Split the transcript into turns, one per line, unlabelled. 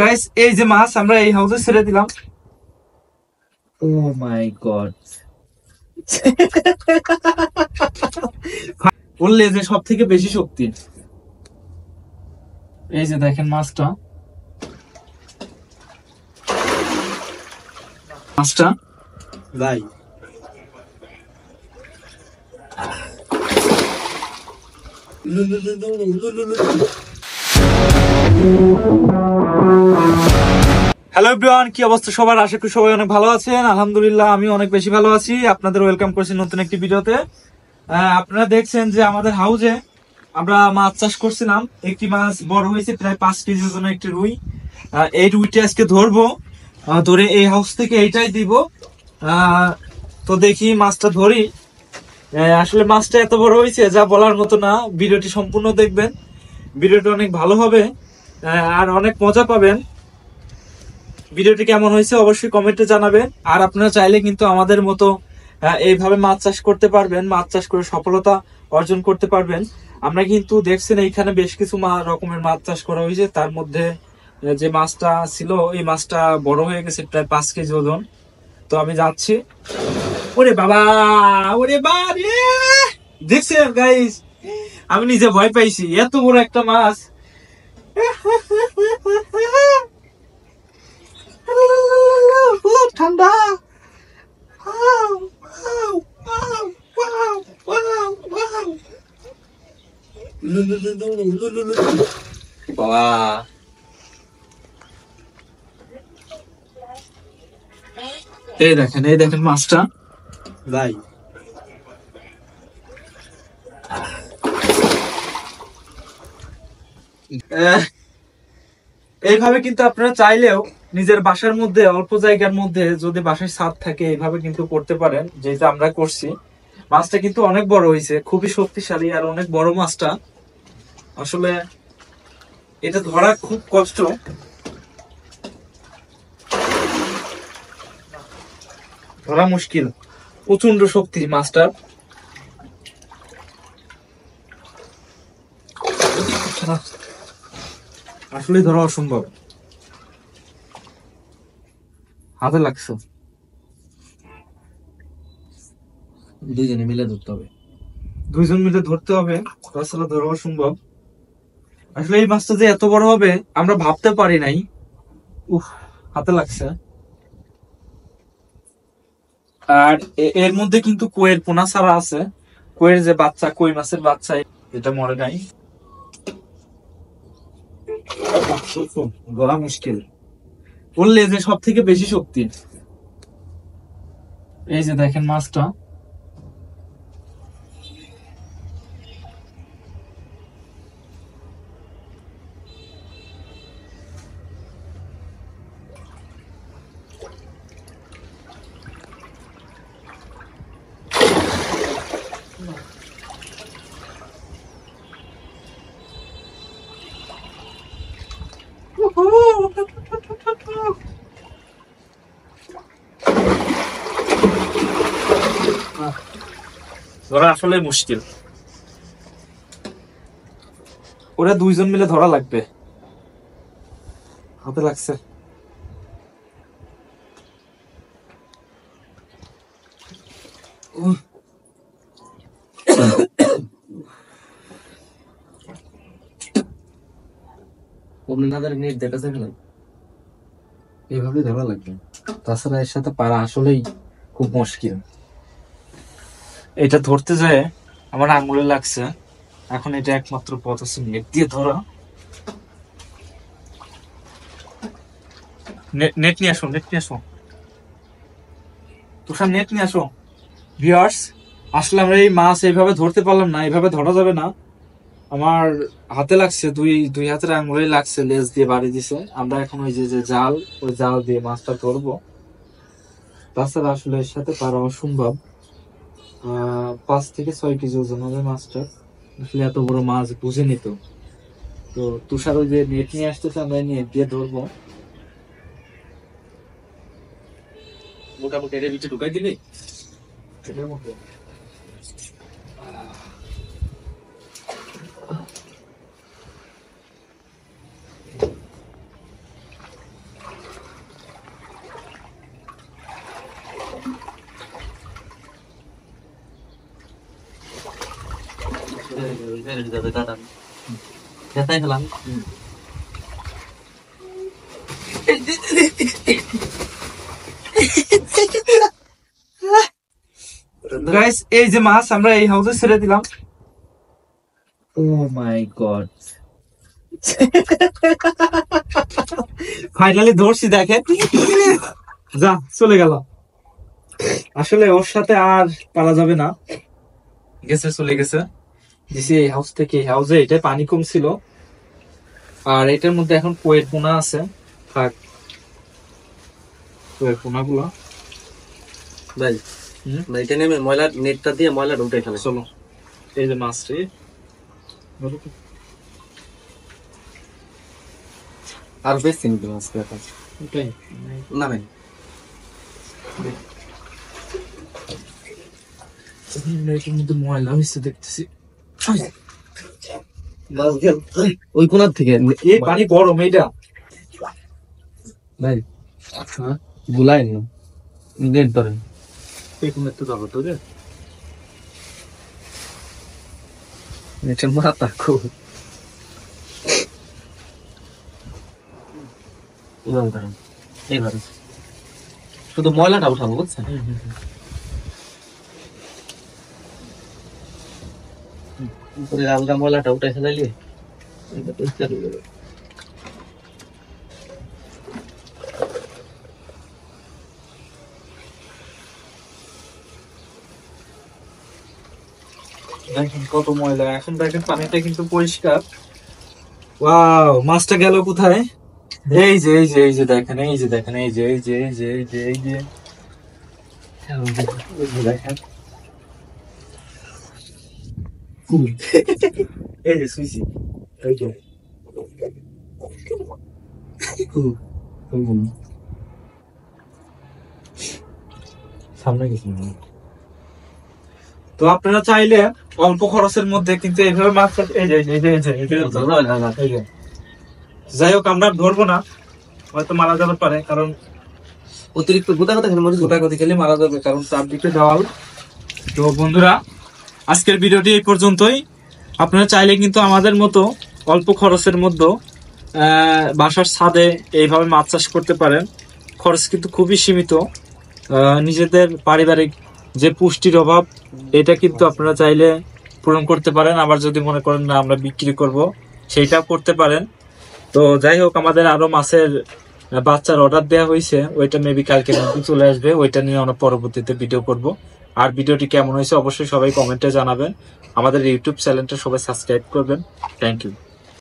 Guys এই যে মাছ আমরা এই হাউসে ছেড়ে দিলাম। ও মাই গড, বললে যে সব থেকে বেশি শক্তি। এই যে দেখেন মাছটা, মাছটা ভাই হ্যালো এভরিওয়ান, কি অবস্থা সবার? আশা করি সবাই অনেক ভালো আছেন। আলহামদুলিল্লাহ আমি অনেক বেশি ভালো আছি। আপনাদের ওয়েলকাম করছি নতুন একটি ভিডিওতে। আপনারা দেখছেন যে আমাদের হাউজে আমরা মাছ চাষ করছিলাম। একটি মাছ বড় হয়েছে প্রায় 5 কেজির ওজনের একটি রুই। এই রুইটা আজকে ধরবো, ধরে এই হাউস থেকে এইটাই দিব। তো দেখি মাছটা ধরি। আসলে মাছটা এত বড় হয়েছে যা বলার মতো না। ভিডিওটি সম্পূর্ণ দেখবেন, ভিডিওটি অনেক ভালো হবে আর অনেক মজা পাবেন। ভিডিওটি কেমন হয়েছে অবশ্যই কমেন্টে জানাবেন। আর আপনারা চাইলে কিন্তু আমাদের মতো এইভাবে মাছ চাষ করতে পারবেন, মাছ চাষ করে সফলতা অর্জন করতে পারবেন। আমরা কিন্তু দেখছেন এইখানে বেশ কিছু রকমের মাছ চাষ করা হয়েছে। তার মধ্যে যে মাছটা ছিল এই মাছটা বড় হয়ে গেছে প্রায় 5 কেজি ওজন। তো আমি যাচ্ছি। ওরে বাবা, ওরে বাবা, দেখছেন গাইস, আমি নিজে ভয় পাইছি, এত বড় একটা মাছ। ঠান্ডা। বাবা, এই দেখেন, এই দেখেন মাছটা ভাই। এইভাবে কিন্তু আপনারা চাইলেও নিজের বাসার মধ্যে অল্প জায়গার মধ্যে যদি বাসায় ছাদ থাকে এইভাবে কিন্তু করতে পারেন, যেটা আমরা করছি। মাছটা কিন্তু অনেক বড় হয়েছে, খুবই শক্তিশালী আর অনেক বড় মাছটা। আসলে এটা ধরা খুব কষ্ট, ধরা মুশকিল, প্রচন্ড শক্তি মাছটার। আসলে ধরা অসম্ভব, হাতে লাগছে। দুইজনে মিলে ধরতে হবে, দুইজন মিলে ধরতে হবে, তাছাড়া ধরা অসম্ভব। আসলে এই মাছটা যে এত বড় হবে আমরা ভাবতে পারি নাই। উফ, হাতে লাগছে। আর এর মধ্যে কিন্তু কইয়ের পোনা ছাড়া আছে। কইয়ের যে বাচ্চা, কই মাছের বাচ্চা, এটা মরে নাই। গলা মুশকিল, বললে যে সব থেকে বেশি শক্তি। এই যে দেখেন মাছটা, ধরা আসলে মুশকিল। ওরা দুইজন মিলে ধরা লাগবে, হাতে লাগছে। এইভাবে ধরা লাগবে, তাছাড়া এর সাথে পারা আসলেই খুব মুশকিল। এটা ধরতে যায় আমার আঙুলে লাগছে। এখন এটা একমাত্র পথ আছে নেট দিয়ে ধরা। নেট নিয়ে আসো, নেট নিয়ে আসো, তুষার নেট নিয়ে আসো। ভিউয়ার্স, আসলে আমরা এই মাছ এইভাবে ধরতে পারলাম না, এইভাবে ধরা যাবে না। আমার হাতে লাগছে, দুই দুই হাতের আঙুলে লাগছে, লেজ দিয়ে বাড়ি দিছে। আমরা এখন ওই যে যে জাল, ওই জাল দিয়ে মাছটা ধরবো। তাছাড়া আসলে এর সাথে পারা অসম্ভব। 5 থেকে 6 কেজি ওজন হবে মাছটা। আসলে এত বড় মাছ বুঝে নিত। তো তুষার ওই যে নেট নিয়ে আসতেছে, আমরা নেট দিয়ে ধরবো। মোটামুটি এর ভিতরে ঢুকাই দিলে এটার মধ্যে গাইস এই যে মাছ আমরা এই হাউসে ছেড়ে দিলাম। ও মাই গড, ফাইনালি ধরছি, দেখে যা চলে গেল। আসলে ওর সাথে আর পারা যাবে না, গেছে, চলে গেছে। দিছি এই হাউস থেকে, এই হাউসে এটা পানি কম ছিল, আর এটার মধ্যে এখন পোয়ের পোনা আছে। থাক, পোয়ের পোনা গুলো
ভাই এটা নেমে ময়লা নেটটা দিয়ে ময়লাটা উঠে ফেলে।
চলো, এই যে মাছটি
আর বেশি নিতে মাছ নামেন
এটার মধ্যে ময়লা হয়েছে দেখতেছি।
ওই কোনার থেকে
এই পানি গরম এইটা।
ভাই গুলাই না নেট ধরেন
একটু যাবো তো রে,
নেটের মাথা খুব এইভাবে শুধু ময়লাটা উঠাবো, বুঝছেন? উপরে আলগা ময়লাটা উঠে ফেলাইলে
দেখেন কত ময়লা। এখন দেখেন পানিটা কিন্তু পরিষ্কার। ওয়াও, মাছটা গেল কোথায়? এই যে এই যে এই যে দেখেন, এই যে দেখেন, এই যে এই যে এই যে এই যে এই যে দেখেন, এই যে সুইসি, এই যে সামনে গেছি। তো আপনারা চাইলে অল্প খরচের মধ্যে কিন্তু এইভাবে মাছ চাষ, এই যে এই যে এই যে এই যে এই যে, যাই হোক আমরা ধরবো না, হয়তো মারা যাবে পারে, কারণ
অতিরিক্ত
গোটাগতি খেলে মারা যাবে, কারণ চারদিকে দেওয়াল। তো বন্ধুরা, আজকের ভিডিওটি এই পর্যন্তই। আপনারা চাইলে কিন্তু আমাদের মতো অল্প খরচের মধ্যে বাসার ছাদে এইভাবে মাছ চাষ করতে পারেন। খরচ কিন্তু খুবই সীমিত। নিজেদের পারিবারিক যে পুষ্টির অভাব, এটা কিন্তু আপনারা চাইলে পূরণ করতে পারেন। আবার যদি মনে করেন না আমরা বিক্রি করব, সেইটাও করতে পারেন। তো যাই হোক, আমাদের আরো মাছের বাচ্চার অর্ডার দেওয়া হয়েছে, ওইটা মেবি কালকে চলে আসবে, ওইটা নিয়ে আমরা পরবর্তীতে ভিডিও করব। আর ভিডিওটি কেমন হয়েছে অবশ্যই সবাই কমেন্টে জানাবেন। আমাদের ইউটিউব চ্যানেলটা সবাই সাবস্ক্রাইব করবেন। Thank you.